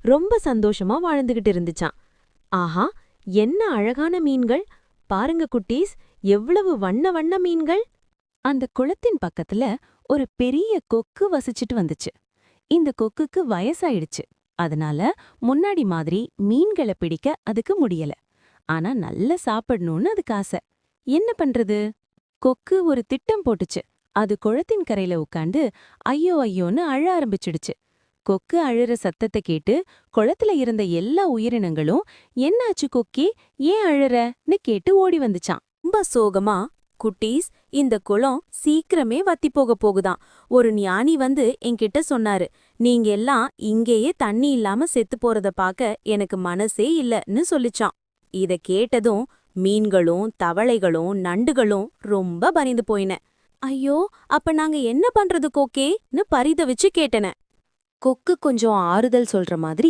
ரொம்ப சந்தோஷமா வாழ்ந்துகிட்டு இருந்துச்சாம். ஆஹா, என்ன அழகான மீன்கள்! பாருங்க குட்டீஸ், எவ்வளவு வண்ண வண்ண மீன்கள்! அந்த குளத்தின் பக்கத்துல ஒரு பெரிய கொக்கு வசிச்சுட்டு வந்துச்சு. இந்த கொக்குக்கு வயசாயிடுச்சு. அதனால முன்னாடி மாதிரி மீன்களை பிடிக்க அதுக்கு முடியல. ஆனா நல்லா சாப்பிடணும்னு அதுக்கு ஆசை. என்ன பண்றது? கொக்கு ஒரு திட்டம் போட்டுச்சு. அது குளத்தின் கரையில உட்கார்ந்து ஐயோ ஐயோன்னு அழ ஆரம்பிச்சிடுச்சு. கொக்கு அழுற சத்தத்தை கேட்டு குளத்துல இருந்த எல்லா உயிரினங்களும் என்னாச்சு கொக்கி, ஏன் அழுறன்னு கேட்டு ஓடி வந்துச்சான். ரொம்ப சோகமா, குட்டீஸ், இந்த குளம் சீக்கிரமே வத்தி போக போகுதாம். ஒரு ஞானி வந்து என்கிட்ட சொன்னாரு, நீங்க எல்லாம் இங்கேயே தண்ணி இல்லாம செத்து போறத பாக்க எனக்கு மனசே இல்லன்னு சொல்லிச்சான். இத கேட்டதும் மீன்களும் தவளைகளும் நண்டுகளும் ரொம்ப பரிந்து போயின. ஐயோ, அப்ப நாங்க என்ன பண்றது கொக்கேன்னு பரிதவிச்சு கேட்டன. கொக்கு கொஞ்சம் ஆறுதல் சொல்ற மாதிரி